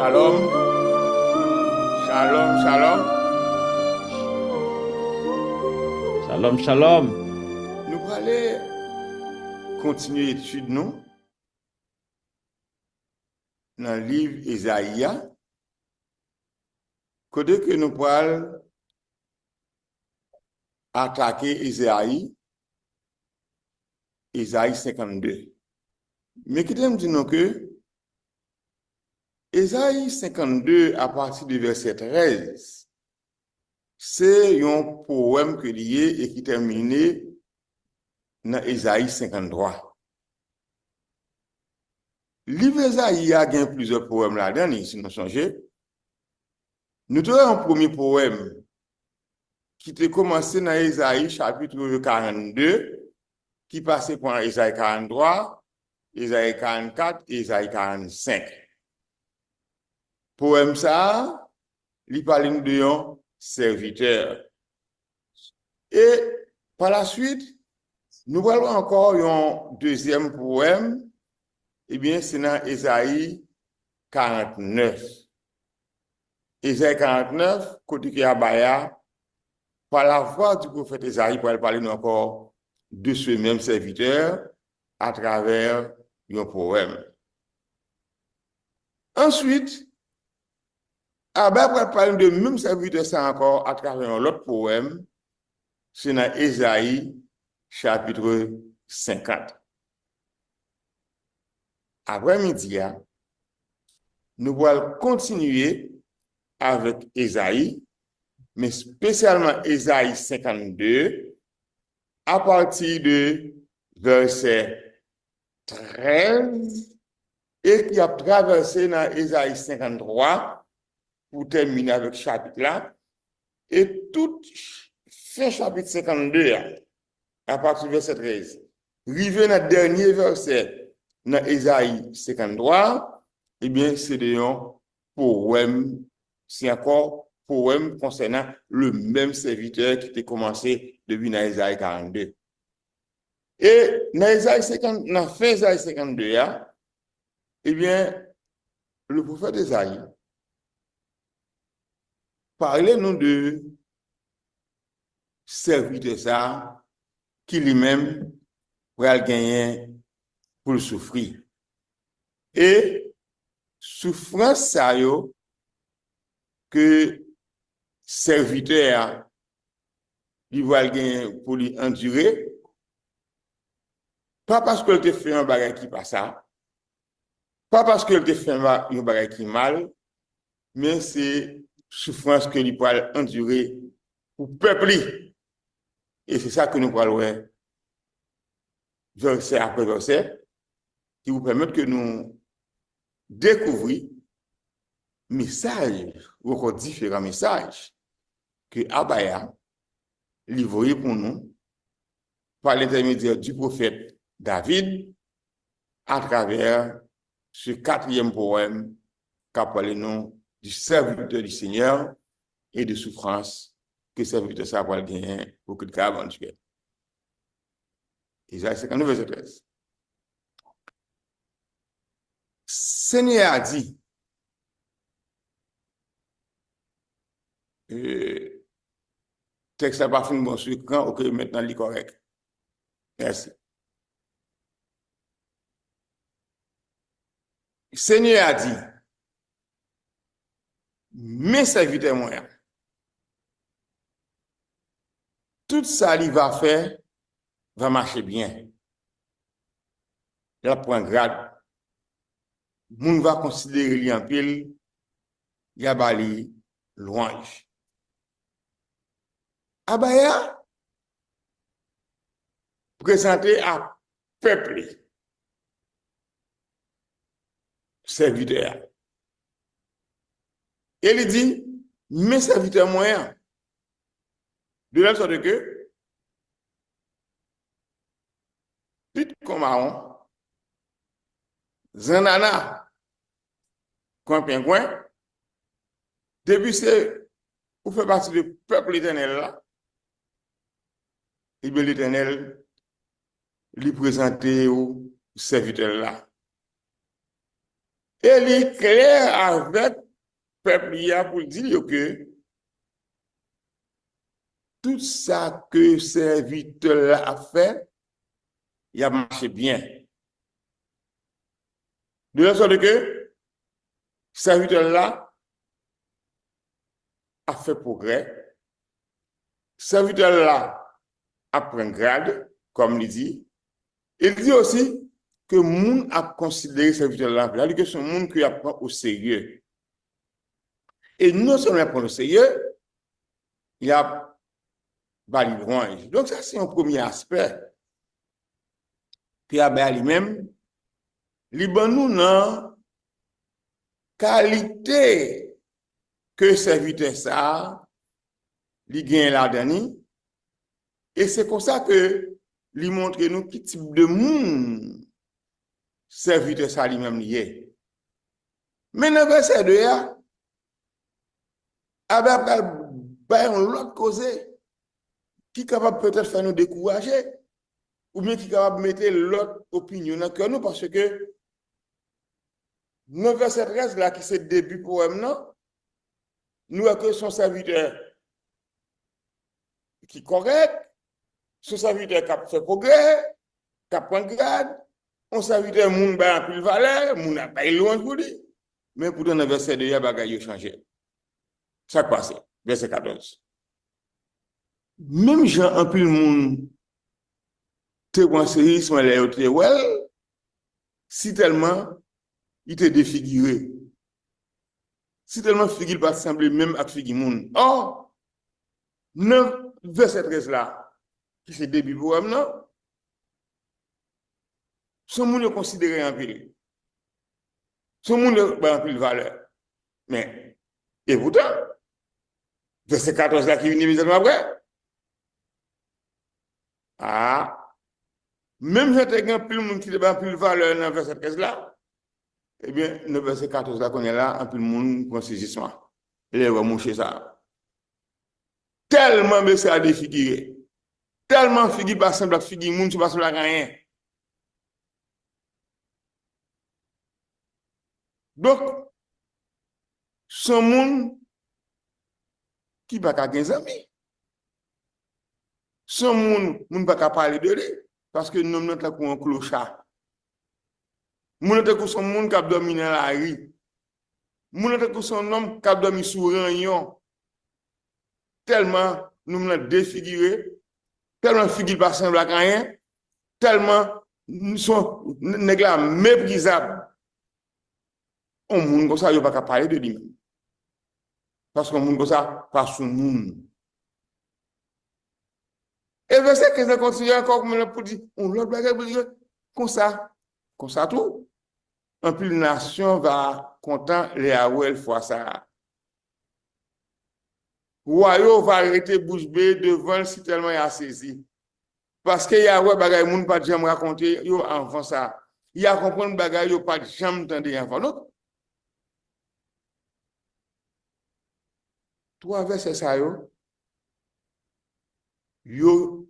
Shalom, shalom, shalom. Shalom, shalom. Nous allons continuer l'étude nous dans le livre Isaïe. Côté que nous allons attaquer Isaïe 52. Mais qui t'aime dire que Isaïe 52 à partir du verset 13, c'est un poème que lié et qui terminé dans Isaïe 53. Livre Isaïe a gagné plusieurs poèmes là-dedans, si nous songeons. Nous avons un premier poème qui était commencé dans Isaïe chapitre 42, qui passait par Isaïe 43, Isaïe 44 et Isaïe 45. Poème ça, il parle de un serviteur. Et par la suite, nous voyons encore un deuxième poème, eh bien, c'est dans Isaïe 49. Isaïe 49, côté qui a Baya, par la voix du prophète Isaïe, pour parler encore de ce même serviteur à travers un poème. Ensuite, Abba pour parler de même serviteur ça encore à travers un autre poème, c'est dans Isaïe chapitre 50. Après-midi, nous allons continuer avec Isaïe, mais spécialement Isaïe 52, à partir de verset 13, et qui a traversé dans Isaïe 53 pour terminer avec ce chapitre-là, et tout fin chapitre 52, à partir du verset 13, arrivé dans le dernier verset, dans Isaïe 53, eh bien, c'est un poème, c'est encore poème concernant le même serviteur qui était commencé depuis dans Isaïe 42. Et dans Isaïe 50, dans fin Isaïe 52, eh bien, le prophète Isaïe parlait nous de serviteur ça qui lui-même va gagner pour le souffrir. Et souffrance ça yo que serviteur il va gagner pour lui endurer, pas parce qu'elle te fait un bagage qui pas ça, pas parce qu'elle te fait un bagage qui mal, mais c'est souffrance que il va endurer pour peuple. Et c'est ça que nous parlons verset après verset, qui vous permettent que nous découvrir messages, ou encore différents messages que Abaya livré pour nous par l'intermédiaire du prophète David à travers ce quatrième poème qui parle nous du serviteur du Seigneur et de souffrance que le serviteur ça va gagner pour que le cas éventuel. Isaïe 59, verset 13. Seigneur a dit, texte n'a pas fini bon sur l'écran, ok, maintenant il est correct. Merci. Seigneur a dit, mes serviteurs moyens, tout ça il va faire va marcher bien. Il va prendre grade. Moun va considérer lui en pile, il y a bali louange. Abaya présenté à peuple serviteur. Et il dit, mes serviteurs moyens, de la sorte que, tout comme marron, zanana, coin pingouin, depuis c'est, pour faire partie du peuple éternel là, et bien l'éternel, lui présenter au serviteur là. Et il est clair avec le peuple pour dire que tout ça que serviteur a fait, il a marché bien. De la sorte que serviteur là a fait progrès. Serviteur là a pris grade, comme il dit. Il dit aussi que moun a considéré serviteur là, c'est-à-dire que c'est un monde qui apprend au sérieux. Et non seulement apprend au sérieux, il y a balivrange. Donc ça, c'est un premier aspect. Puis à lui-même, il nous dans qualité que serviteur ça, il gagne la dernière. Et c'est comme ça que il montre nous quel type de monde serviteur ça lui-même lié. Mais dans le verset 2, avec l'autre cause qui est capable peut-être faire nous décourager ou bien qui est capable de mettre l'autre opinion dans le cœur nous parce que dans le verset 13 là qui c'est le début pour nous, nous avons que son serviteur qui est correct, son serviteur qui a fait progrès, qui a pris grade, on serviteur moun ba en pile valeur, moun a pas loin pour lui. Mais pourtant dans le verset 2, il y a bagay changé. Ça passe, verset 14. Même Jean en pile moun te conseillisme là yo te well, si tellement il te défiguré. Si tellement figure pas sembler même avec figure moun. Or, 9 verset 13 là, qui c'est début pour non? Son moun est considéré en pile. Son moun est en pile valeur. Mais, et pourtant, verset 14 là qui vient immédiatement après. Ah, même si tu as un pile moun qui est en pile valeur dans verset 13 là, eh bien, le verset 14 là qu'on est là, un pile moun prend saisissement. Il va moucher ça. Tellement mais ça a défiguré. Tellement figure pas semble figure moun qui pas semble rien. Donc, son monde qui va pas gagner amis. Son monde pas capable parler de lui parce que nous n'avons pas un clochard. Moun n'avons son monde qui a dominé la rue. Moun n'avons son homme qui a dormi sous rayon. Tellement nous n'avons défiguré, tellement figure pas semble rien, tellement nous sommes méprisables. On moun comme ça, il pas capable parler de lui-même. Parce qu'on moun comme ça, pas son moun. Et verset 15 continue encore pour dire, on l'autre bagage pour dire, comme ça tout. En plus, la nation va content les Awel fois ça. Royaume va arrêter bouche bée devant si tellement il a saisi. Parce que Yahweh bagay moun pas jamais raconter yo enfant ça. Il a comprendre bagay yo pas jamais entendre enfant. Donc, trois versets ça yo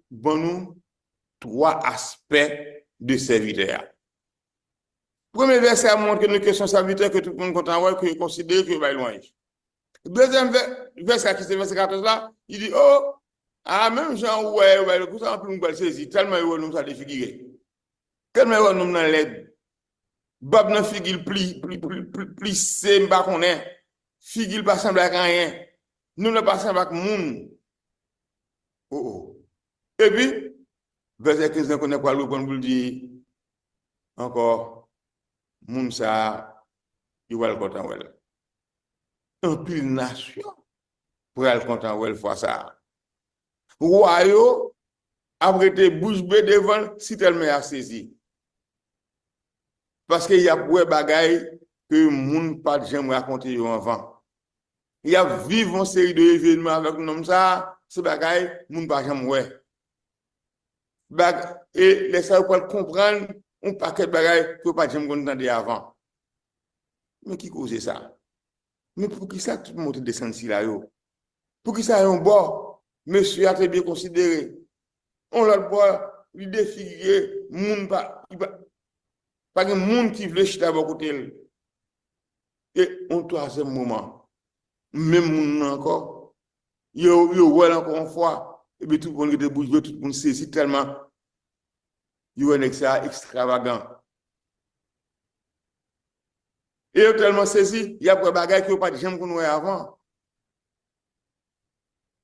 bon nous trois aspects de serviteur. Premier verset montre que nous que son serviteur que tout le monde content ouais que considère que va loin. Deuxième verset qui c'est verset 14 là, il dit oh ah même Jean ouais le coup ça plus nous saisir tellement nous ça défiguré. Tellement nous dans l'aide. Bab nan figure plus c'est pas connaît. Figure pas semble rien. Nous ne pas semble moun. Oh. Et puis, verset 15, on connaît quoi le bon pour dire encore, moun ça, il va le content wel. Un pile nation pour le content wel fois ça. Royaume, après te bouche bée devant, si tellement a saisi. Parce qu'il y a pour bagaille que moun pas jamais raconté avant. Il y a vivre une série d'événements avec nous ça, c'est bagaille moun pas jamais ouais. Et les ça pour comprendre un paquet de bagaille que pas jamais entendu avant. Mais qui cause ça? Mais pour qui ça tout le monde descend ici là yo? Pour qui ça un bon monsieur a très bien considéré. On l'autre bois il défiguré moun pas de monde qui veut chita à côté. Et un troisième moment, même moun encore, yo ouais encore une fois, et puis tout le monde qui te bouge, tout le monde saisit tellement, yo est ça extravagant. Et yo tellement saisi, il y a des bagages qui n'ont pas de jamais qu'on avant.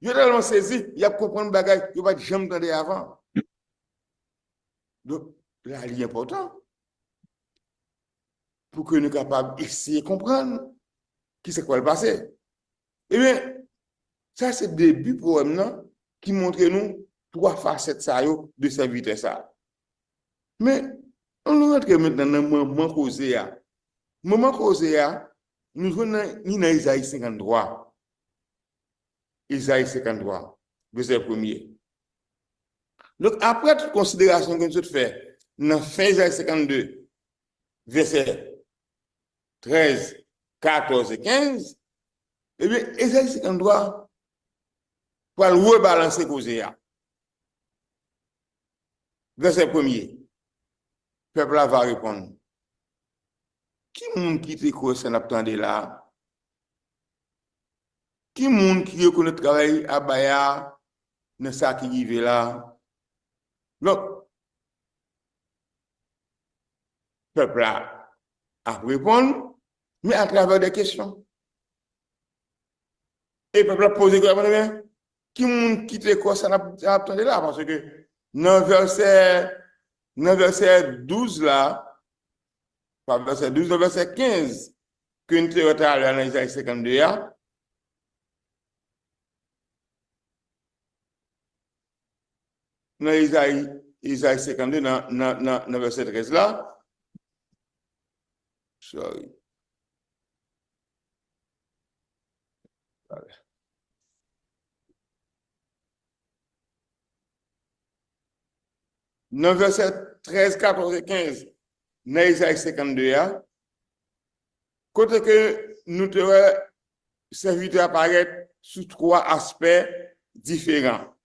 Yo tellement saisi, il y a comprendre bagages qui n'ont pas de jamais entendu avant. Donc, là, il est important pour que nous soyons capables d'essayer de comprendre qui c'est quoi le passé. Eh bien, ça, c'est le début pour nous qui montre nous trois facettes de cette vitesse. Mais, on rentre maintenant dans le moment causé. Le moment causé, nous sommes dans Isaïe 53. Isaïe 53, verset 1er. Donc, après toute considération que nous avons fait, dans fin Isaïe 52, verset 13, 14 et 15, eh bien, Isaïe 53 pour rebalancer causé. Verset 1er. Le peuple va répondre. Qui moun qui te croit ça n'attendait là? Qui moun qui reconnaît le travail à Baya dans ça qui arrive là? Donc, le peuple a répondu, mais à travers des questions. Et le peuple a posé des questions. Qui moun qui te croit ça n'attendait là? Parce que dans verset 12 là, pas verset 12, dans verset 15, que nous avons dans Isaïe 52, dans Isaïe 52, dans verset 13 là, sorry. Dans verset 13, 14 et 15, dans Isaïe 52, côté que nous devons servir apparaître sous trois aspects différents.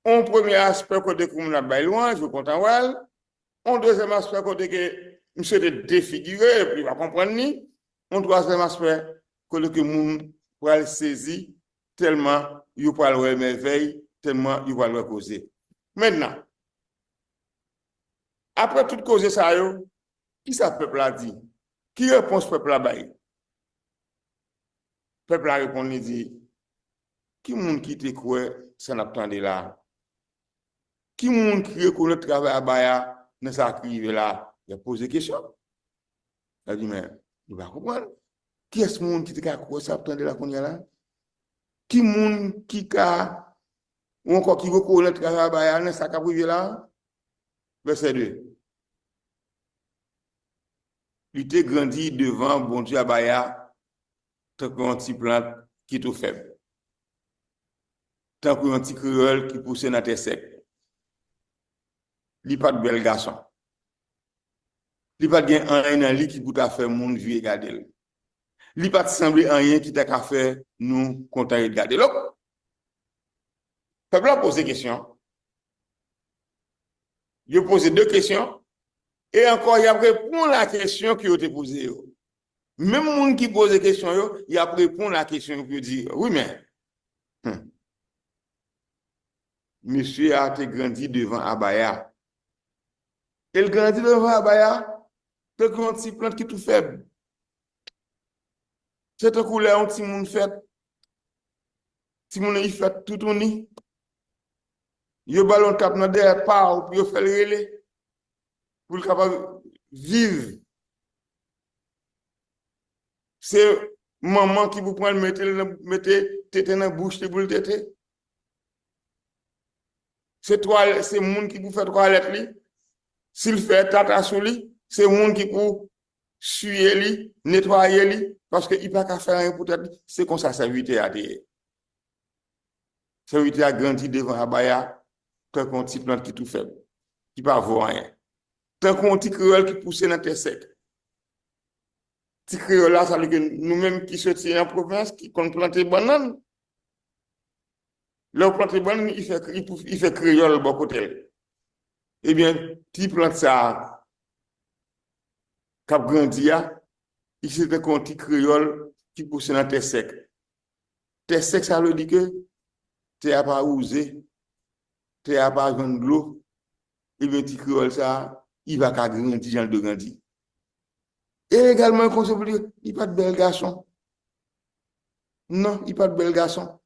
Un premier aspect, côté que nous avons loin, je compte en well. Un deuxième aspect, côté que nous sommes défigurés, et puis il va comprendre ni. Un troisième aspect, côté que nous pouvons saisir tellement il peut le merveille, tellement il va le causer. Maintenant, après toute cause ça, qui ça peuple a dit? Qui répond ce peuple là-bas? Le peuple a répondu, il dit, qui moun qui te croit, ça n'attendait là? Qui moun qui reconnaît le travail à Baya, ne s'arrive là? Il a posé des questions. Il a dit, mais, il va comprendre. Qui est ce monde qui te croit, ça n'attendait là qu'on y a là? Qui moun qui a, ou encore qui reconnaît le travail à Baya, ne s'arrive là? Verset 2. Il était grandi devant bon Dieu Abaya, tant qu'un petit plante qui est tout faible. Tant qu'un petit créole qui pousse dans terre sec. Il n'y a pas de bel garçon. Il n'y a pas de rien dans lui qui peut faire mon vie et garder. Il n'y a pas de sembler rien qui t'a faire nous content de garder. Donc, le peuple a posé des questions. Il a posé deux questions. Et encore, il a répondu à la question qui a été posée. Même les gens qui pose des questions, il a répondu à la question qui dit, oui, mais, monsieur a été grandi devant Abaya. Il grandit devant Abaya, c'est un petit plante qui est tout faible. C'est un couleur, un petit monde fait. Si mon il fait tout on y. Il ballon tape dans derrière pas ou puis fait le relais. Pour le capable vivre. C'est maman qui vous prend mettez tête dans la bouche pour le tété. C'est toi, c'est monde qui vous fait toilette li. S'il fait tata sous lui, c'est monde qui vous suyer li, nettoyer li parce que il pas qu'à faire rien pour tête, c'est comme ça serviteur a dit. Serviteur a grandi devant Abaya, tant qu'on petit plante qui tout faible, qui pas voir rien. Tant qu'on petit créole qui pousse dans terre sec. Petit créole là, ça veut dire que nous-mêmes qui sommes en province, qui comptent planter banane. Là, planter banane, il fait créole bon côté. Eh bien, petit plante ça, cap grandi, Ici, c'est un conti créole qui pousse dans terre sec. Terre sec, ça veut dire que tu n'as pas osé, tu n'as pas besoin de l'eau. Et bien, petit créole, ça, il va qu'à grandir, genre de grandir. Et également, il n'y a pas de bel garçon. Non, il n'y a pas de bel garçon.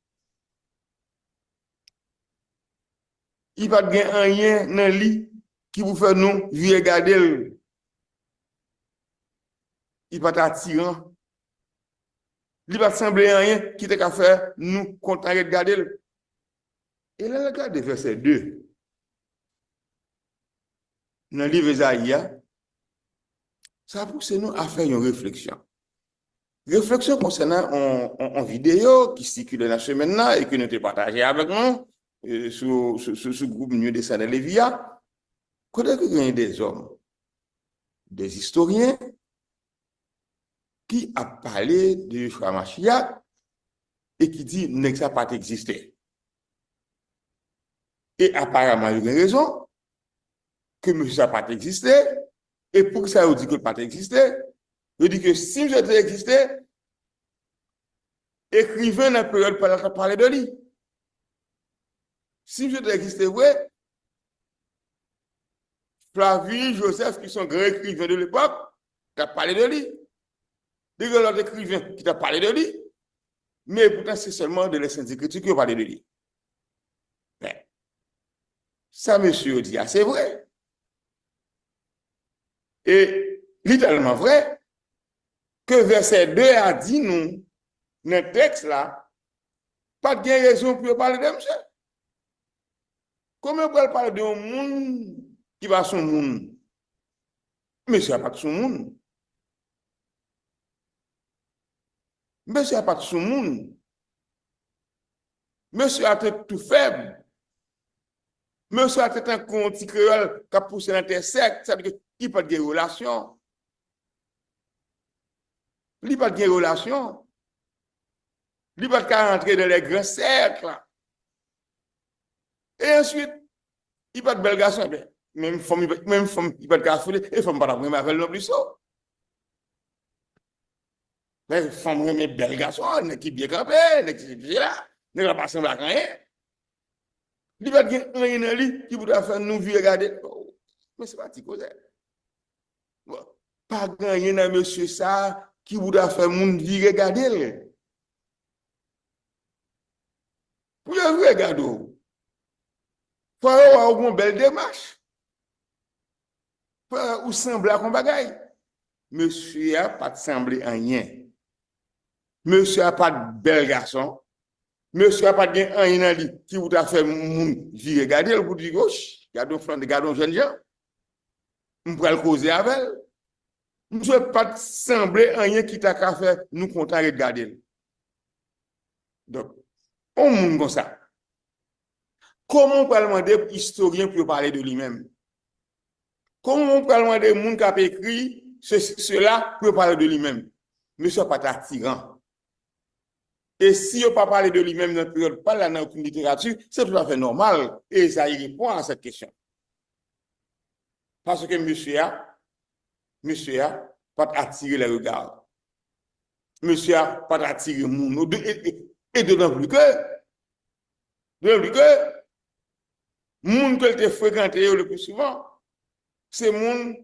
Il n'y a pas de rien dans le lit qui vous fait nous regarder. Il n'y a pas d'attirant. Il va sembler rien qui t'a faire nous content de regarder. Et là, regardez verset 2. Dans le livre d'Isaïe, ça pousse nous à faire une réflexion. Réflexion concernant une vidéo qui circule dans la semaine là et que nous avons partagé avec nous sur le groupe Mieux des Salles Lévia. Quand il y a des hommes, des historiens qui a parlé de Yeshua Mashiach et qui dit que ça n'a pas existé. Et apparemment, il y a une raison que ça n'a pas existé. Et pour ça, il dit que ça n'a pas existé. Il dit que si je devais existé, écrivain dans la période pour parler de lui. Si je devais exister, oui, Flavie, Joseph, qui sont grands écrivains de l'époque, qui a parlé de lui. Des grands écrivains qui ont parlé de lui. Mais pourtant, c'est seulement de la Sainte Écriture qui ont parlé de lui. Mais, ça, monsieur dit, c'est vrai. Et littéralement vrai, que verset 2 a dit nous, dans le texte là, pas de raison pour parler de monsieur. Comment on peut parler d'un monde qui va son monde? Monsieur n'a pas de son monde. Monsieur n'a pas de son monde. Monsieur a été tout faible. Monsieur a été un conti créole qui a poussé dans terre sec. Ça veut dire qu'il n'y a pas de relation. Il n'y a pas de relation. Il n'y a pas de rentrer dans les grands cercles. Et ensuite, il n'y a pas de bel garçon. Même femme, il n'y a pas de garçon. Et femme, pas de avec non plus ça. Mais femme, il y a des bel garçon, qui bien campé, qui bien là. Ne va pas sembler à rien. Il n'y a pas de rien dans lui qui voudra faire nous regarder. Mais c'est pas petit cause. Pas rien dans monsieur ça qui voudra faire nous regarder. Pour le regarder. Faut avoir une belle démarche. Ou sembler à un bagaille. Monsieur n'a pas de sembler à rien. Monsieur n'a pas de bel garçon. Monsieur n'a pas de rien dans lui qui voudra faire moun regarder pour dire gauche. Gardons jeune gens. On pourrait le causer avec elle. Monsieur n'a pas de sembler à rien qui t'a qu'à faire nous content de regarder. Donc, on monde comme ça. Comment on peut demander historien pour parler de lui-même? Comment on peut demander monde qui a écrit cela pour parler de lui-même? Monsieur n'a pas d'attirant. Et si on ne pas parler de lui-même dans la période, pas dans aucune littérature, c'est tout à fait normal. Et ça y répond à cette question. Parce que monsieur a pas attiré les regards. Monsieur a pas attiré le monde. Et d'autant plus que, monde que tu fréquenté le plus souvent, c'est monde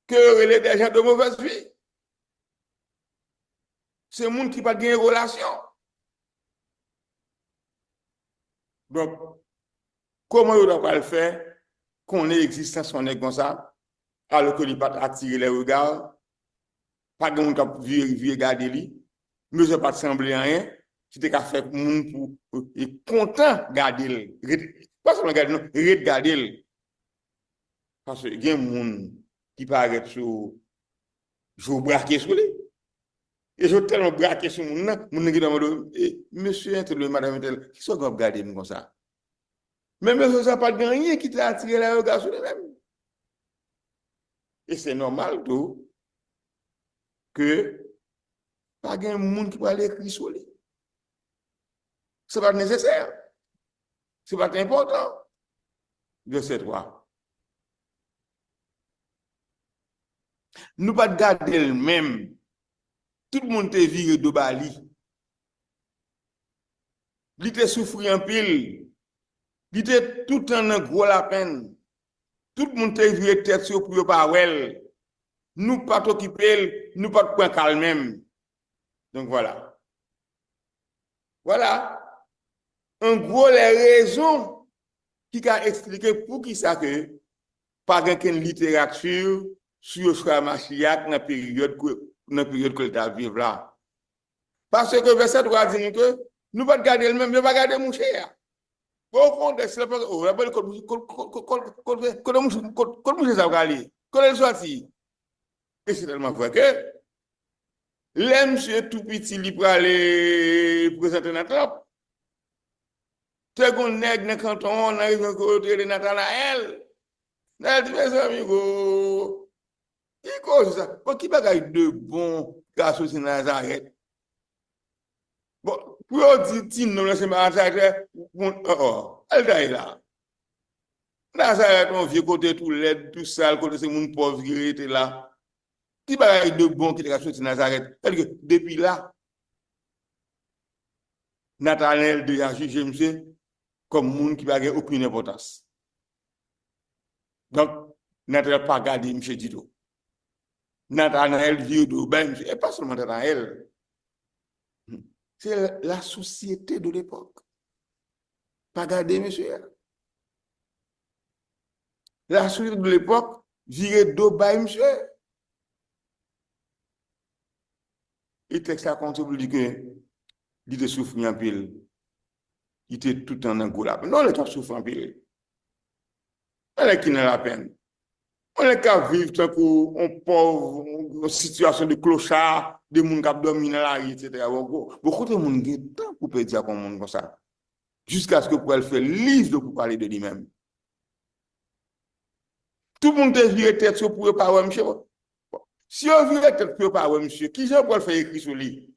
que les déjà de mauvaise vie. C'est monde qui n'a pas de relation. Donc, comment on doit le faire qu'on ait existence, on est comme ça, alors que il pas attirer les regards, pas de monde qui a regarder lui, mais ça pas sembler rien, c'était qu'à faire monde pour être content de garder lui. Pas seulement garder, non, regarder. Parce qu'il y a des gens qui paraissent sur je braquer sur lui. Et je tellement braqué sur mon nom, mon qui demande, monsieur, madame, qui sont regarder comme ça? Mais monsieur, ça n'a pas de rien qui t'a attiré la regard sur lui-même. Et c'est normal, tout, que pas de monde qui va aller écrire sur lui. Ce n'est pas nécessaire. Ce n'est pas important. Verset 3. Nous pas garder le même tout le monde te viré de Bali. Il te souffri en pile. Il était tout le temps en gros la peine. Tout le monde te viré tête sur pour pas well. Nous pas t'occuper, nous pas te prendre calme même. Donc voilà. Voilà. En gros, les raisons qui a expliqué pour qui ça que pas de littérature sur Yeshua Mashiach dans la période que tu as vivre là. Parce que verset 3 dit que nous pas garder le même, nous pas garder mon cher. Au fond de cela, on rappelle que nous ça regarder. Quand elle sorti. Et c'est tellement vrai que les monsieur tout petit li pour aller présenter Nathan. Second nèg dans canton, on arrive à côté de Nathanaël. Elle dit mes amis, qui cause ça? Bon, qui bagaille de bon garçon c'est Nazareth? Bon, pour dire non, c'est Nazareth, elle est là. Nazareth, on vient côté tout laid, tout sale, côté c'est mon pauvre qui était là. Qui bagaille de bon qui est garçon c'est Nazareth? Depuis là, Nathanaël déjà jugé monsieur comme monde qui n'a aucune importance. Donc, Nathanaël pas gardé M. Tito. Nathanaël vieux de ben, et pas seulement Nathanaël. C'est la société de l'époque. Pas gardé, monsieur. La société de l'époque virait d'eau bas, monsieur. Et le texte a compté pour dire que il était souffert en pile. Il était tout en angola. Non, il était souffert en pile. Elle est qui n'a la peine. On est qu'à vivre tant qu'on pauvre, en situation de clochard, de gens qui dorment dans la rue, etc. Beaucoup de gens ont le temps pour dire comme ça. Jusqu'à ce que pour elle faire livre pour parler de lui-même. Tout le monde devient tête sur pour parler, monsieur. Si on vient tête pour parler, monsieur, qui j'ai pour le faire écrire sur lui?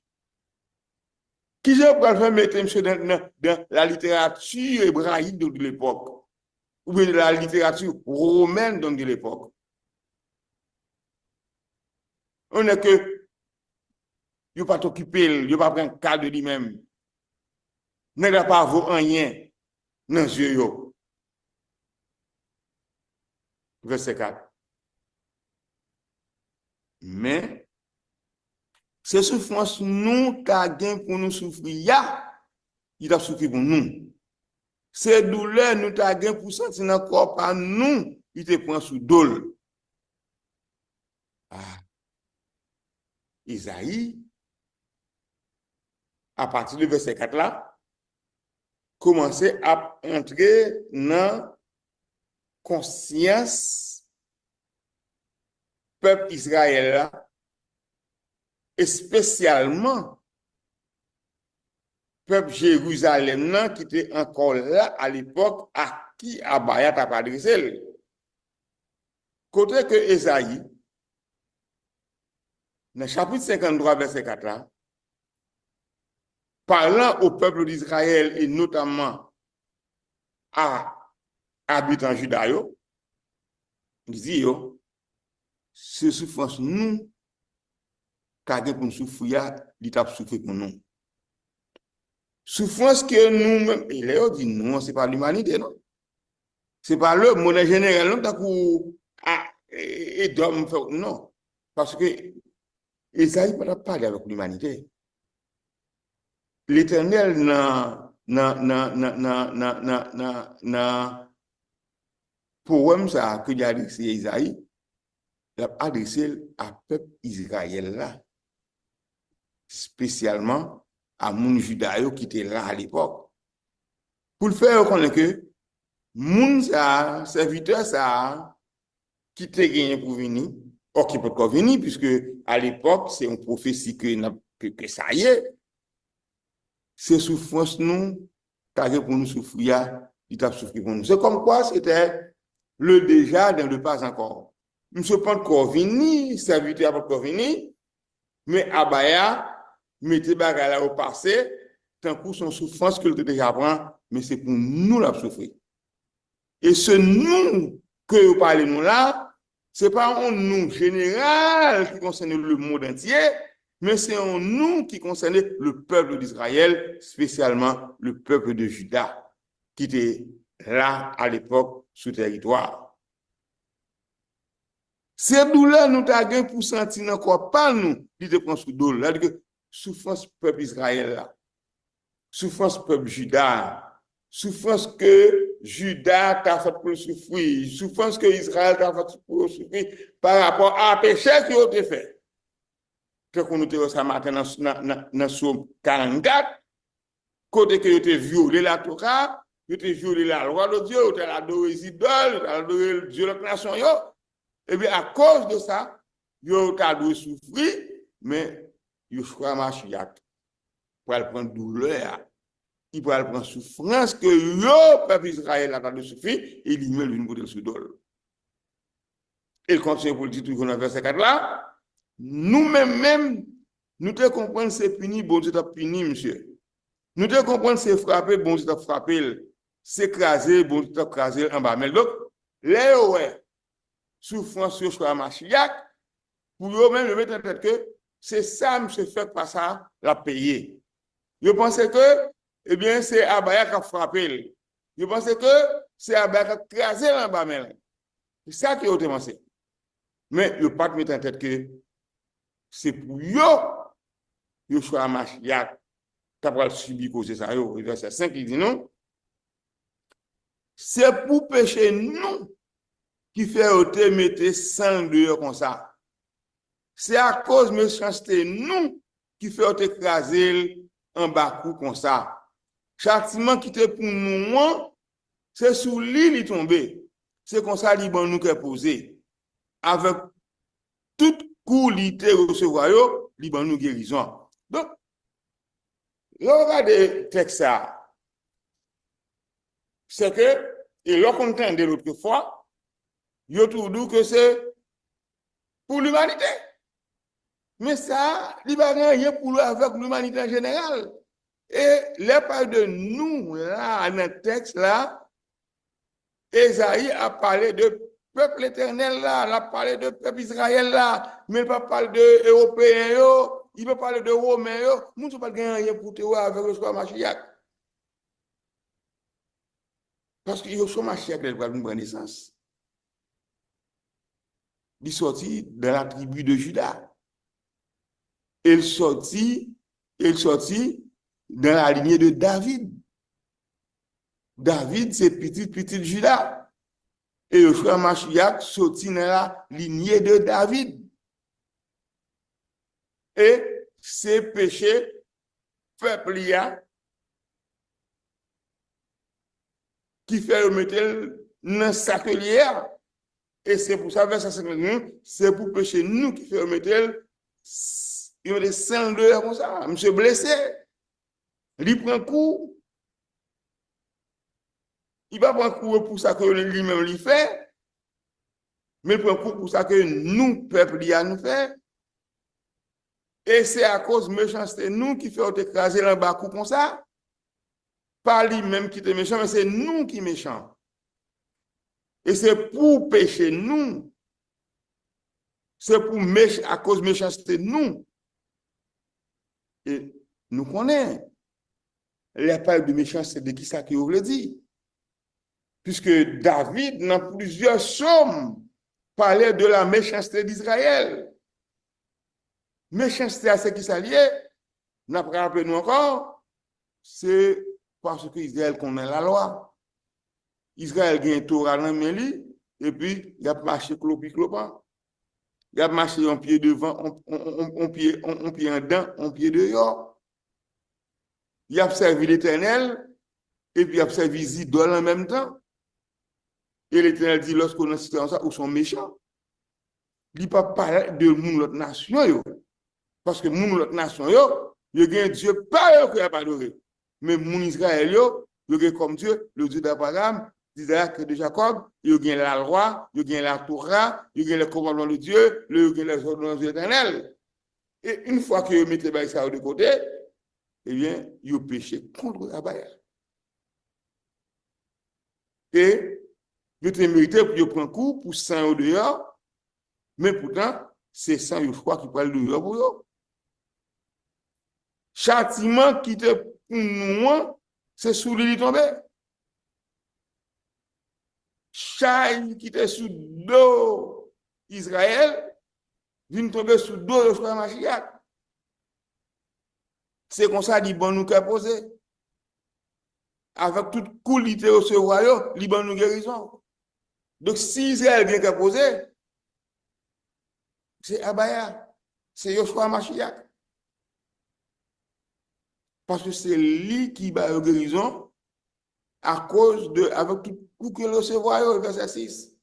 Qui j'ai pour le faire mettre monsieur dans la littérature hébraïque de l'époque? Ou bien la littérature romaine de l'époque. On n'est que, il ne pas t'occuper, il ne pas prendre cas de lui-même. Il n'a pas vaut rien dans les yeux. Verset 4. Mais, ces souffrances, nous, t'as pour nous souffrir, il a souffert pour nous. Ces douleurs, nous t'as pour sentir dans le corps par nous, il te prend sous dol. Ah. Isaïe, à partir du verset 4 là, commençait à entrer dans conscience peuple Israël là, et spécialement peuple Jérusalem là, qui était encore là à l'époque à qui Abaya t'a pas adressé. Côté que Isaïe, dans le chapitre 53, verset 4 là, parlant au peuple d'Israël et notamment à habitants judaïo, il dit, ce souffrance nous, car pour nous souffrir, il t'a souffert pour nous. Souffrance que nous-mêmes, et là, dit nous, c'est pas l'humanité, non? C'est pas le monde général, non, d'accord, et d'homme, non. Parce que Isaïe ne peut pas parler avec l'humanité. L'Éternel poème ça que il a adressé Isaïe, il a adressé à peuple Israël là, spécialement à mon judaïo qui était là à l'époque. Pour le faire reconnaître que mon serviteur ça qui était gagné pour venir, or qui peut pas venir puisque à l'époque c'est une prophétie que ça y est. Ces souffrances nous, car pour nous souffrir, il t'a souffert pour nous. C'est comme quoi c'était le déjà dans le pas encore. Monsieur pas encore venu, serviteur pas encore venu, mais Abaya mettez bagarre au passé, tant pour son souffrance que le déjà prend, mais c'est pour nous la souffrir. Et ce nous que vous parlez nous là, c'est pas un nous général qui concerne le monde entier, mais c'est en nous qui concernait le peuple d'Israël, spécialement le peuple de Juda, qui était là à l'époque sous territoire. C'est douleur nous t'avons pour sentir encore pas nous, qui te prend sous douleur, là que souffrance peuple Israël là, souffrance peuple Juda, souffrance que Juda t'a fait pour souffrir, souffrance que Israël t'a fait pour souffrir par rapport à péché qui a été fait. Que qu'on nous te ça matin dans Somme 44, côté que tu as violé la Torah, tu as violé la loi de Dieu, tu as adoré les idoles, tu as adoré Dieu de la nation. Et bien, à cause de ça, tu as dû souffrir, mais tu choisis Mashiach pour prendre douleur, il peut prendre souffrance que le peuple Israël a dû souffrir, et il met une bouteille sous dol. Et continue pour le dire toujours dans le verset 4 là, nous-mêmes, nous te comprenons c'est puni, bon Dieu t'a puni, monsieur. Nous te comprenons c'est frappé, bon Dieu t'a frappé, c'est écrasé, bon Dieu t'a écrasé en bas. Mais donc, là, ouais, souffrance sur la Mashiach, pour eux-mêmes, ils mettent en tête que c'est ça, monsieur, fait pas ça, la payer. Je pensais que, eh bien, c'est Abaya qui a frappé. Je pensais que c'est Abaya qui a écrasé en bas. C'est ça qui est autrement. Mais le pas mettre en tête que c'est pour eux, choix Mashiach, qui a subi cause ça. Verset 5, il dit non. C'est pour pécher nous qui fait ôter mettre sang dehors comme ça. C'est à cause de méchanceté nous qui fait ôter écraser en bas coup comme ça. Châtiment qui était pour nous, c'est sous l'île tombé. C'est comme ça Liban nous qui est posé. Avec toute qualité recevoir yo, Liban nous guérison. Donc, regardez texte ça. C'est que, et lorsqu'on entend de l'autre fois, yo tout dit que c'est pour l'humanité. Mais ça, il n'y a rien pour avec l'humanité en général. Et les parle de nous, là, dans le texte, là, Esaïe a parlé de peuple éternel, là, il a parlé de peuple Israël, là, mais il ne peut pas parler de Européens, il peut parler de Romains, nous ne pouvons pas rien pour toi avec le choix Mashiach. Parce que le choix Mashiach, il va nous prendre naissance. Il est sorti de la tribu de Juda. Il sortit dans la lignée de David. David, c'est petit Judas. Et le frère Mashiach sortit dans la lignée de David. Et c'est péché, peuple qui fait le mettre dans sa collière. Et c'est pour ça, verset 51, c'est pour pécher nous qui fait le mettre. Il y a des sang de comme ça. Monsieur blessé. Il prend un coup. Il va prendre un coup pour ça que lui-même lui fait. Mais il prend un coup pour ça que nous, peuple, il a nous fait. Et c'est à cause de méchanceté nous qui fait écraser le bas coup comme ça. Pas lui-même qui est méchant, mais c'est nous qui sommes méchants. Et c'est pour pécher nous. C'est pour à cause de méchanceté nous. Et nous connaissons les paroles de méchanceté de qui ça qui vous le dit. Puisque David, dans plusieurs psaumes, parlait de la méchanceté d'Israël. Méchanceté à ce qui s'allie, n'a pas rappelé nous encore, c'est parce que Israël connaît la loi. Israël gagne Torah dans main et puis il a marché clopi-clopin. Il a marché en pied devant, en pied en dedans, en pied dehors. Il a servi l'Éternel et puis il a servi les idoles en même temps. Et l'Éternel dit, lorsqu'on a cité ça, ils sont méchants. Il ne peut pas parler de l'autre nation. Parce que l'autre nation, il y a un Dieu pas eux qui a pas adoré. Mais mon Israël, il y a comme Dieu, le Dieu d'Abraham, d'Isaac et de Jacob, il y a la loi, il y a la Torah, il y a les commandements de Dieu, il y a les ordonnances éternelles. Et une fois que vous mettez ça de côté, eh bien, vous péchez contre la Baïa. Et vous avez mérité pour prendre un coup pour 100 au dehors, mais pourtant, c'est 100 fois qui parlent de dehors pour vous. châtiment qui était pour nous, c'est sous lui tombé. Chaîne qui était sous dos Israël, vient tomber sous dos de frère Machiac. C'est comme ça, Liban nous a posé. Avec toute qualité au recevoir, Liban nous guérison. Donc, si Israël vient qu'à poser, c'est Abaya, c'est Yoshua Machiac. Parce que c'est lui qui va la guérison à cause de, avec tout coup que le recevoir, verset 6.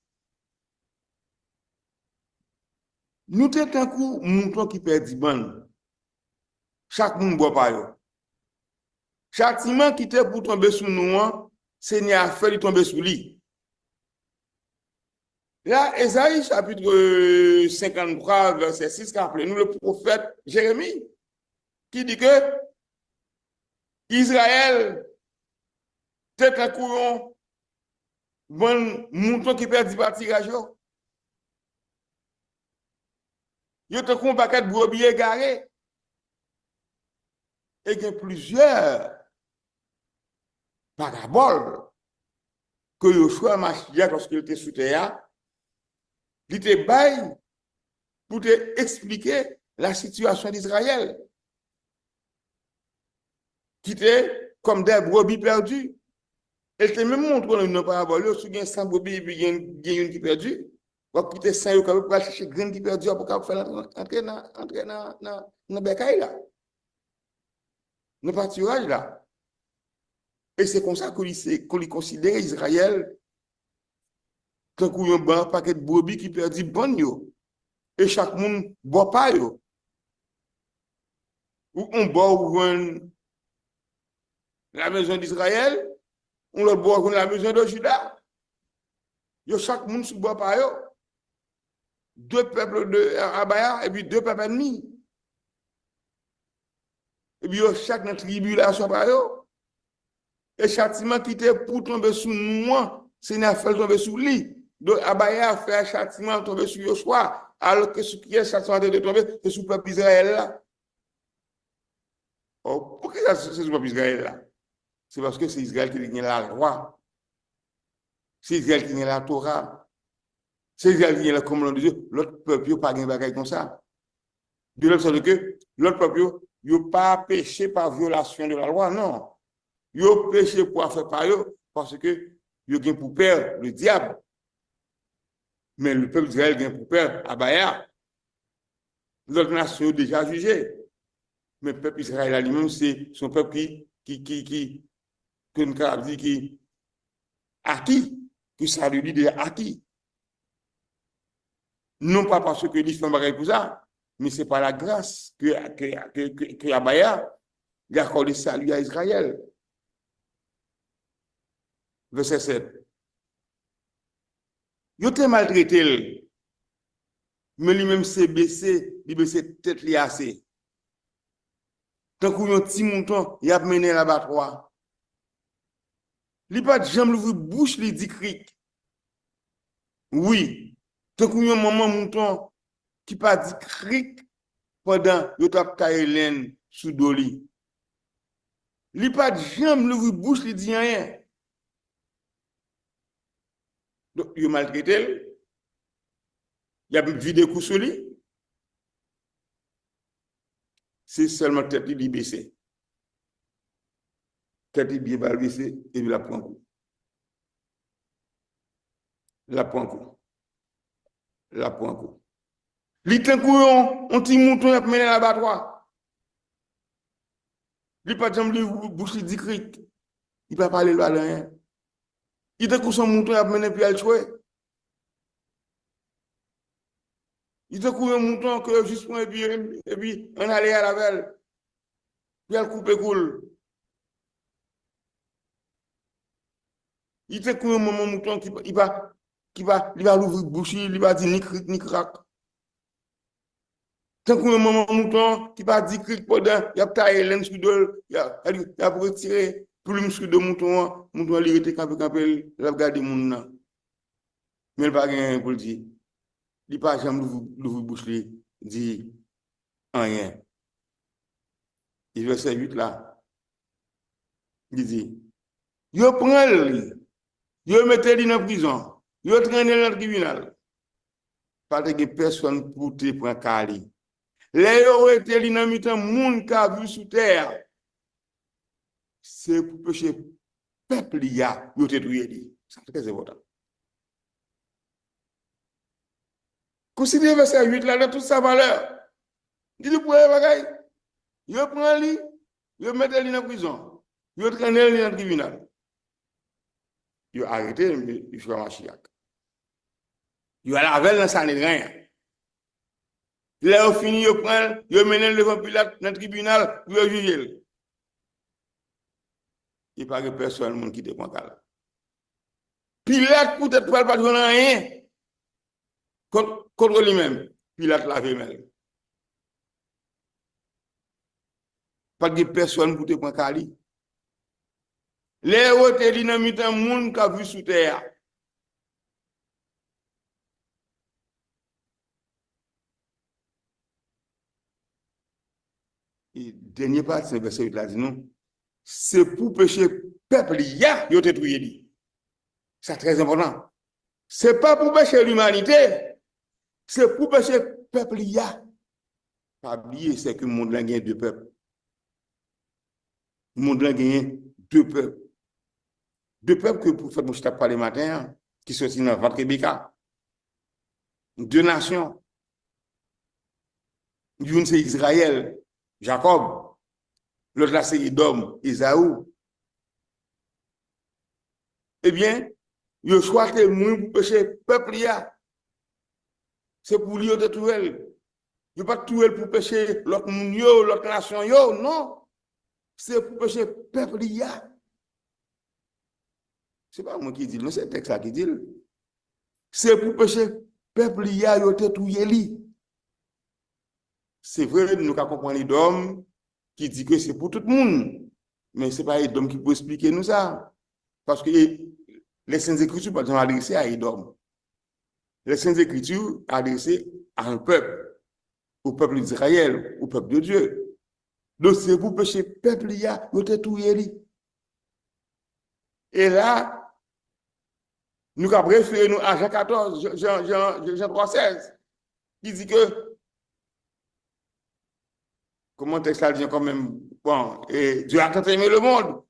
Nous t'es un coup, mouton qui perd du ban. Chaque monde boit pas yo. Châtiment qui était pour tomber sous nous, c'est n'y a fait de tomber sous lui. Là, Esaïe, chapitre 53, verset 6, rappelez-nous le prophète Jérémie, qui dit que Israël, c'est un couillon, bon mouton qui perd du tirage. Il y a un paquet de brebis égarés. Et il y a plusieurs paraboles que Yoshua Mashiach, lorsqu'il était sous terre, il était bail pour te expliquer la situation d'Israël, qui était comme des brebis perdues. Elle te même montré dans une parabole, si il y a 100 brebis et puis il y a une qui est perdue, on va quitter 100 euros pour aller chercher une qui est perdue pour faire entrer dans le bécaille là, dans le pâturage là. Et c'est comme ça qu'on considère Israël comme un paquet de brebis qui perdit bon yo. Et chaque monde boit pas yo. Ou on boit la maison d'Israël, on le boit la maison de Juda. Yo chaque monde sous boit pas yo. Deux peuples de Abaya et puis deux peuples ennemis. Et puis yo chaque notre tribulation par yo. Et châtiment qui était pour tomber sous moi, c'est n'a fait tomber sous lui. Donc Abaya a fait un châtiment tomber sur Yoshua, alors que ce qui est châtiment de tomber, c'est sous le peuple Israël là. Oh, pourquoi c'est sous le peuple Israël là? C'est parce que c'est Israël qui gagne la loi. C'est Israël qui gagne la Torah. C'est Israël qui gagne la commandement de Dieu. L'autre peuple n'a pas gagné bagaille comme ça. De l'autre sorte que l'autre peuple n'a pas péché par violation de la loi, non. Il a péché pour faire par eux parce que il a pour père le diable. Mais le peuple d'Israël a pour père Abaya. L'autre nation a déjà jugé. Mais le peuple Israël lui-même, c'est son peuple qui acquis, que ça lui dit déjà acquis. Non pas parce que lui fait un bagage pour ça, mais c'est par la grâce que Abaya a accordé salut à Israël. Verset 7. Il était maltraité, mais lui-même s'est baissé, il baissé tête li assez. Tant qu'on un petit mouton, il a mené l'abattoir. Il n'a pas de jambe l'ouvrir bouche, il dit cric. Oui. Tant qu'on un maman mouton qui pas dit cric pendant qu'il tape Hélène sous doli. Il n'a pas de jambe l'ouvrir bouche, il dit rien. Donc, il a maltraité. Il a vidé coup sur lui. C'est seulement tête qui baissée. Tête qui bien baissée et puis la prend coup. La prend coup. La prend coup. Li tan couillon, on ti mouton y a mené l'abattoir. Li pas jambe li bouche li dit cric. Il pas parler là rien. Il te couche son mouton y a mené puis elle jouer. Il te couille un mouton que juste pour et puis on allait à la belle. Puis elle coupe coule. Il te couille un mouton qui va l'ouvrir bouche, il va dire ni cric ni crac. Tant qu'on a un mouton qui va dire cric pendant, il y a taillé l'un sur deux, il y a pour retirer plume sur deux moutons, mouton il était campé, il a regardé moun. Mais il n'a pas rien pour le dire. Il n'a pas jamais l'ouvrir bouche, dit rien. Et verset 8 là, il dit, yo prend lui, yo mettez lui dans prison, yo traîné dans le tribunal. Pas de personne pour te prendre Kali. Les yo été lui dans mitan moun ka vu sous terre. C'est pour pécher peuple ya, yo te touye li. C'est très important. Considérez verset 8 là dans toute sa valeur. Dis-le pour les bagailles. Yo prend lui, yo mettez lui dans prison. Yo traîné lui dans le tribunal. Yo arrêté Yeshua Mashiach. Yo a lavé dans sa rien. Là au fini yo prend, yo mène devant Pilate dans le tribunal pour juger. Il n'y a pas de personne qui te prend là. Pilate peut-être pas de rien contre lui-même. Pilate l'a même. Pas de personne pour te prendre Kali. Les autres dynamites un monde qui a vu sous terre. Et dernier part, c'est verset 8 là dit non. C'est pour pécher peuple ya yo te touye li. C'est très important. C'est pas pour pécher l'humanité. C'est pour pécher peuple ya. Pas oublier c'est que le monde là gagne deux peuples. Le monde là gagne deux peuples. Deux peuples que pour faire mon chita parler matin qui sorti dans votre Rebecca. Deux nations. Une c'est Israël, Jacob. L'autre là c'est Edom, Esaü. Eh bien, il choisit moins pour pécher peuple ya. C'est pour lui de tout elle. Il pas tout elle pour pécher l'autre monde yo, l'autre nation yo, non. C'est pour pécher peuple ya. C'est pas moi qui dis, mais c'est le texte là qui dit. C'est pour pécher peuple ya yo te touye li. C'est vrai, nous comprenons les d'hommes qui dit que c'est pour tout le monde. Mais ce n'est pas Edom qui peut expliquer nous ça. Parce que les Saintes Écritures sont adressées à Edom. Les Saintes Écritures sont adressées à un peuple, au peuple d'Israël, au peuple de Dieu. Donc c'est pour pécher peuple, il y a tout yéli. Et là, nous avons référé nous à Jean 14, Jean 3, 16, qui dit que, comment texte là dit quand même, bon, et Dieu a tant aimé le monde,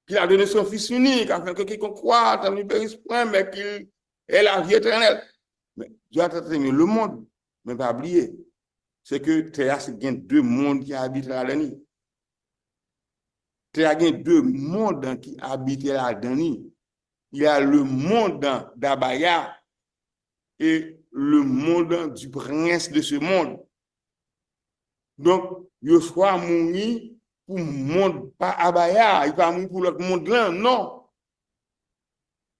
qu'il a donné son Fils unique, afin que quiconque croit, tant ne périsse point, mais qu'il ait la vie éternelle. Mais Dieu a tant aimé le monde, mais pas oublier, c'est que Théa, c'est bien deux mondes qui habitent là-dedans. Théa, il y a deux mondes qui habitent là-dedans. Il y a le monde d'Abaya et le monde du prince de ce monde. Donc, il soit mourir pour le monde, pas Abaya, il va mourir pour l'autre monde là, non.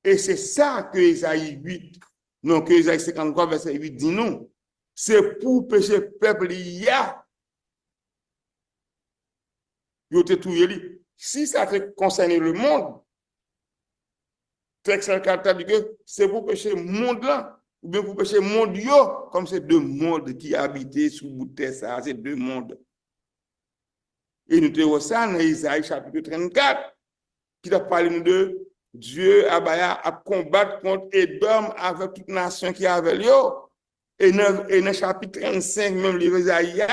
Et c'est ça que Isaïe 8, non, que Isaïe 53, verset 8 dit non. C'est pour pécher peuple ya. Yo te touye li. Si ça te concerne le monde, texte dit que c'est pour pécher le monde là, ou bien pour pécher le monde yo, comme c'est deux mondes qui habitaient sous bout de terre, ça, c'est deux mondes. Et nous te voyons ça dans Isaïe chapitre 34, qui t'a parlé de Dieu à combattre contre Edom avec toute nation qui avait lui. Et dans le chapitre 35, même livre d'Isaïe,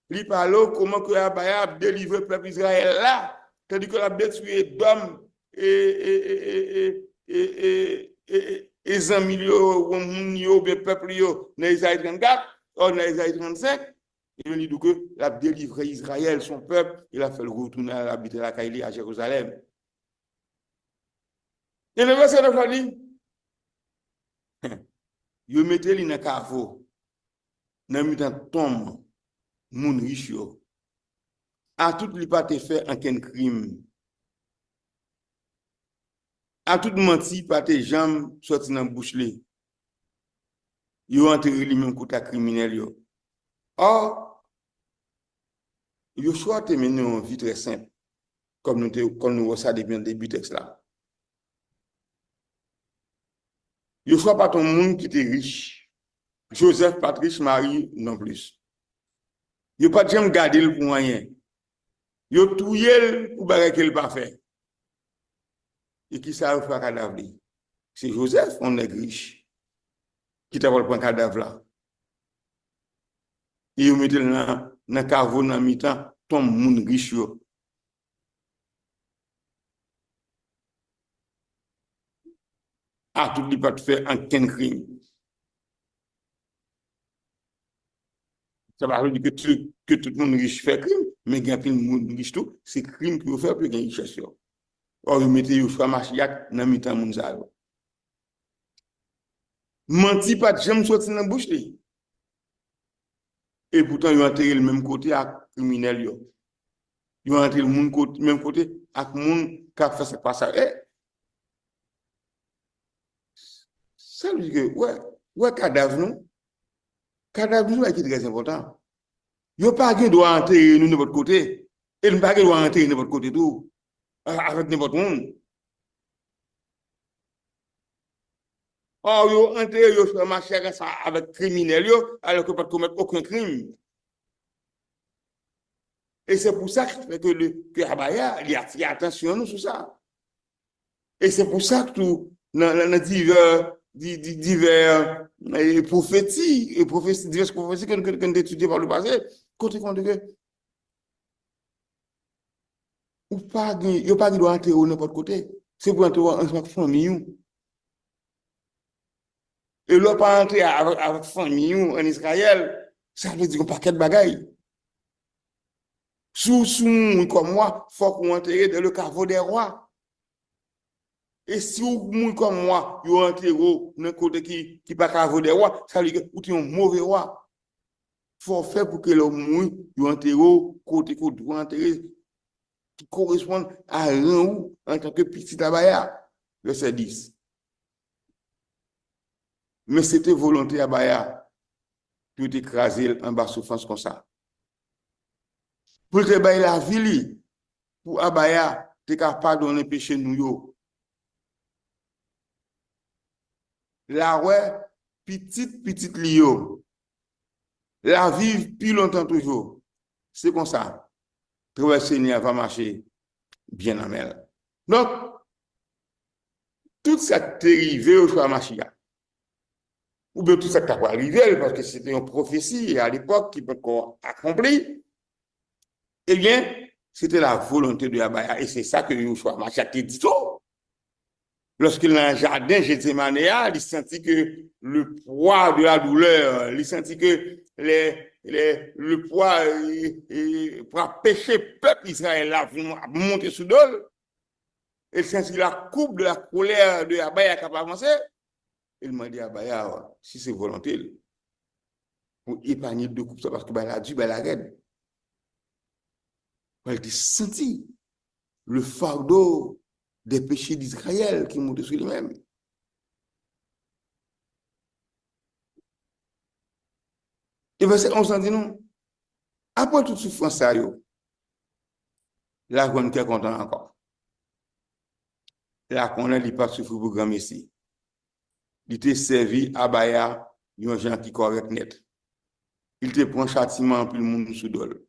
il parle comment que Abaya a délivré le peuple Israël là, tandis que a détruit Edom et les amis, le peuple, dans Isaïe 34, ou dans Isaïe 35, il dit que il a délivré Israël, son peuple, il a fait le retourner à habiter la Kaili à Jérusalem. Et le verset 9 dit, yo mettez li dans cavo, dans mitan tombe, moun riche yo. A tout li pas te fait aucun crime. A tout menti pas te jambes sorti dans bouche li. Yo enterré li même kouta criminel yo. Or, yo choix te mener une vie très simple, comme nous voyons ça depuis le début de texte là. Yo choix pas ton monde qui était riche. Joseph, Patrice, Marie, non plus. Yo pas jamais garder le pour rien. Yo touye pour bagay qu'elle pas fait. Et qui ça fait cadavre? C'est Joseph, on est riche, qui t'a volé un cadavre là. Et vous mettez dans le caveau dans mi-temps, ton monde riche yo. Ah, tout le pas fait un crime. Ça va dire que tout le monde riche fait crime, mais il y a plein de monde riche tout, c'est crime que vous faites pour gagner richesse. Or, vous mettez vous sur machiac dans mi-temps moun sa yo. Menti pas jamais sorti dans bouche li. Et pourtant, ils ont enterré le même côté à criminel yo. Ils ont enterré le même côté avec moun qui a fait ça pas ça. Eh, ça veut dire que ouais cadavre non. Cadavre nous est très important. Yo pas de droit enterrer nous de votre côté. Et nous pas de droit enterrer de votre côté tout avec n'importe monde. Or, yo enterré yo sur marché avec criminel yo alors que pas commettre aucun crime. Et c'est pour ça que Abaya, il attire attention nous sur ça. Et c'est pour ça que tout, dans divers prophéties, diverses prophéties que nous avons étudiées par le passé, côté compte que, il n'y a pas de droit d'entrer de n'importe côté. C'est pour entrer en famille. Et là, pas entrer avec famille en Israël, ça veut dire un paquet de bagailles. Sous comme moi, il faut qu'on entre dans le caveau des rois. Et si vous comme moi, vous entrez dans un côté qui pas caveau des rois, ça veut dire que vous êtes un mauvais roi. Il faut faire pour que le monde vous entre côté que vous entrez qui correspond à rang en tant que petit abaya. Verset 10. Mais c'était volonté abaya pour t'écraser en bas souffrance comme ça. Pour te bailler la vie, pour abaya, tu es capable de pardonner péché nous. La ouais, petite lio. La vivre plus longtemps toujours. C'est comme ça. Le Seigneur va marcher bien en elle. Donc, tout ça qui est arrivé au choix Machia, ou bien tout ça qui est arrivé, parce que c'était une prophétie à l'époque qui peut être accomplie, eh bien, c'était la volonté de Abaya. Et c'est ça que Yoshua Machia te dit tout. Lorsqu'il est dans un jardin, Gethsémanéa, il sentit que le poids de la douleur, il sentit que le poids pour pécher peuple Israël là, monter sous d'ol. Il sentit la coupe de la colère de Abaya qui a avancé. Il m'a dit à Abaya, si c'est volonté, pour épargner de coupe ça parce que la dû, la reine. Il a senti le fardeau des péchés d'Israël qui montent sur lui-même. Et verset 11 dit non. Après toute souffrance, la grande qui est content encore. La qu'on n'a pas souffert pour grand messie. Il te servi à Baya, un gens qui correct net. Il te prend châtiment pour le monde sous dol.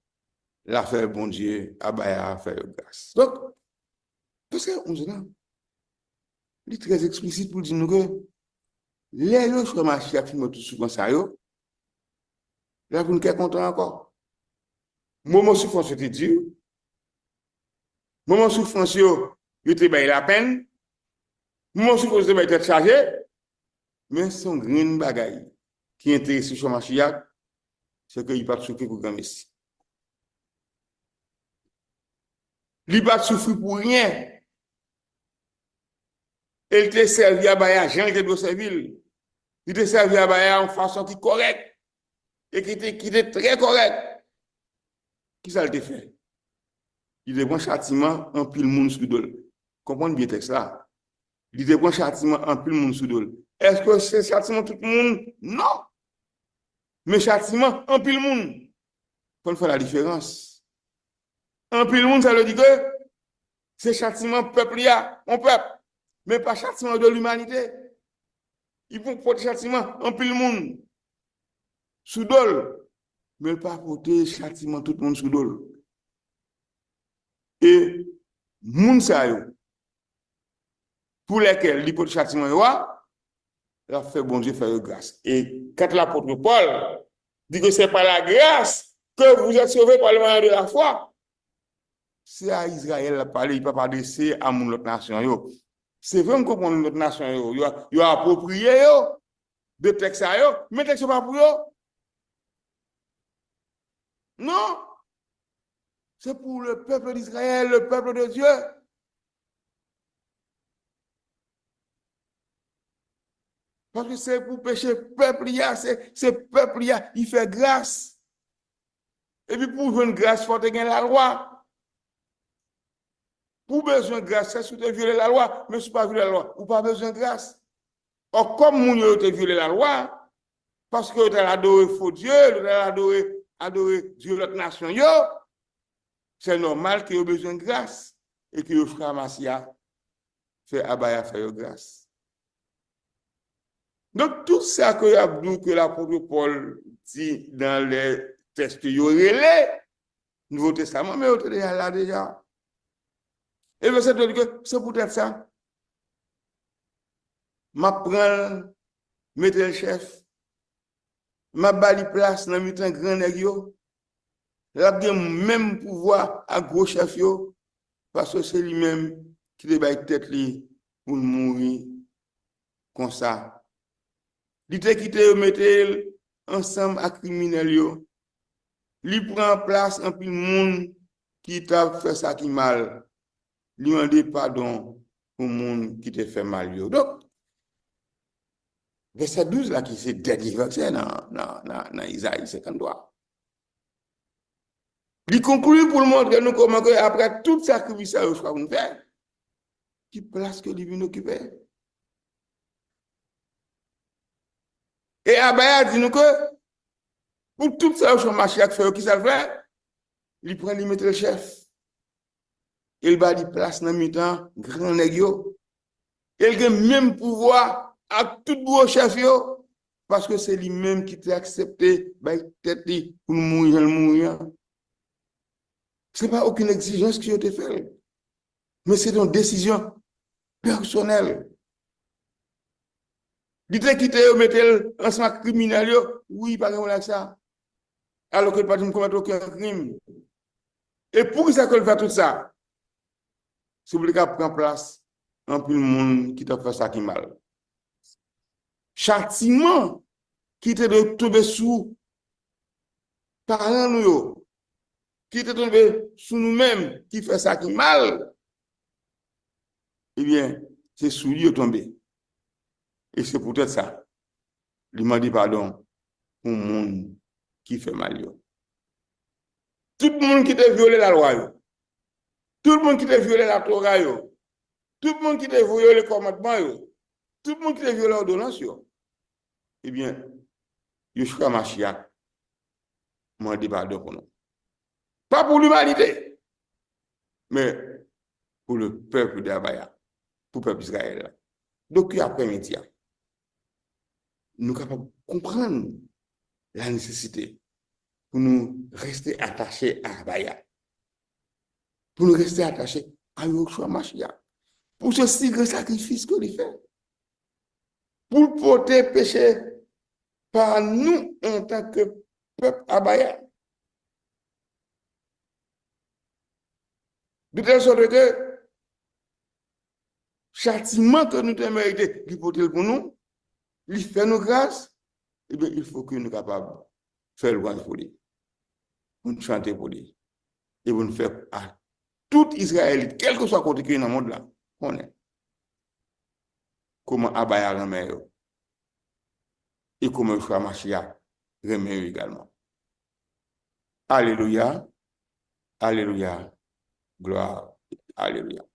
L'affaire bon Dieu, à Baya, faire grâce. Donc, verset 11 là. Il est très explicite pour dire nous que les gens qui ont marché à filmer tout souvent ça, là, vous ne êtes content encore. Moment souffrance, c'était dur. Moment souffrance, il était la peine. Moment souffrance, il était chargé. Mais son green bagaille qui intéresse sur Machiac, c'est qu'il n'a pas souffrir pour grand messie. Il n'a pas souffrir pour rien. Il t'a servi à Baya, Jean qui doit servir. Il t'a servi à Baya en façon qui correcte et qui était très correcte. Qui ça le fait? Il te prend châtiment en pile monde sous dol. Comprenez bien le texte là. Il te prend châtiment en pile monde sous dol. Est-ce que c'est châtiment tout le monde? Non. Mais châtiment en pile monde. Il faut faire la différence. En pile monde, ça veut dire que c'est châtiment peuple, mon peuple. Mais pas châtiment de l'humanité. Il faut porter châtiment en pile monde. Sous dol. Mais pas porter châtiment tout le monde sous dol. Et moun sa yo, pour lesquels l'hypothèse châtiment yo, il a fait bon Dieu faire grâce. Et quand l'apôtre Paul dit que c'est par la grâce que vous êtes sauvés par le moyen de la foi, c'est à Israël à parler, il ne peut pas adresser à mon autre nation. Yo. C'est vrai qu'on comprend notre nation, il a approprié yo, de texte à yo, mais texte pas pour yo. Non, c'est pour le peuple d'Israël, le peuple de Dieu. Parce que c'est pour pécher peuple, c'est peuple, il fait grâce. Et puis pour jouer une grâce, il faut gagner la loi. Pour besoin de grâce, c'est si tu as violé la loi, mais si tu n'as pas violé la loi, ou pas besoin de grâce. Or, comme moun yo te violé la loi, parce que tu as adoré faux Dieu, tu as adoré Dieu de notre nation, yo, c'est normal qu'il y ait besoin de grâce et que le frère Massia fait abaya faire grâce. Donc, tout ça que l'apôtre Paul dit dans les textes yorélés, Nouveau Testament, mais on est là déjà. Et verset 2 dit que c'est peut-être ça. M'apprends, mettre le chef, m'a bali place dans le grand nèg yo. Il a bien même pouvoir à gros chef yo, parce que c'est lui-même qui débaille tête li pour mourir comme ça. Il te quitté mettre ensemble à criminel yo. Il prend place en pile monde qui t'a fait ça qui mal. Lui demander pardon pour monde qui t'a fait mal yo. Donc verset 12 là qui c'est dernier verset dans Isaïe 53. Il conclut pour le montrer nous comment que après tout sacrifice ça je crois nous faire qui place que lui vient occuper. Et Abaya dit nous que pour tout ça je marche à faire qui ça le fait, il prend il mettre le chef. Il va lui place dans mi-temps grand nèg yo. Il a même pouvoir à tout gros chef yo parce que c'est lui-même qui t'a accepté bah tête pour mourir. Ce n'est pas aucune exigence qui a été faite, mais c'est une décision personnelle. Dites quitter ou mettre ensemble criminel, oui, pas comme ça. Alors que le patron ne commet aucun crime. Et pour ça que fait tout ça, c'est obligé à prendre place en plus le monde qui t'a fait ça qui mal. Châtiment qui te de tomber sous parents nous, qui te tomber sous nous-mêmes qui fait ça qui mal, eh bien, c'est sous lui tombé. Et c'est peut-être ça. Il m'a dit pardon pour le monde qui fait mal. Tout le monde qui t'a violé la loi, tout le monde qui t'a violé la Torah, tout le monde qui t'a violé le commandement, tout le monde qui t'a violé l'ordonnance, eh bien, Yeshua Mashiach m'a dit pardon pour nous. Pas pour l'humanité, mais pour le peuple d'Abaya, pour le peuple d'Israël. Donc, après-midi, nous sommes capables de comprendre la nécessité pour nous rester attachés à Abaya, pour nous rester attachés à Yeshua Mashiach, pour ce si grand sacrifice que il fait, pour porter péché par nous en tant que peuple Abaya. De telle sorte que châtiment que nous avons mérité, il porte pour nous, il fait nos grâces, et bien il faut que nous soyons capables de faire louange pour lui, pour nous chanter pour lui, et pour nous faire à tout Israël, quel que soit le côté qui est dans le monde là, on est. Comment Abaya remet et comment Yeshua Mashiach remet également. Alléluia, alléluia, gloire, alléluia.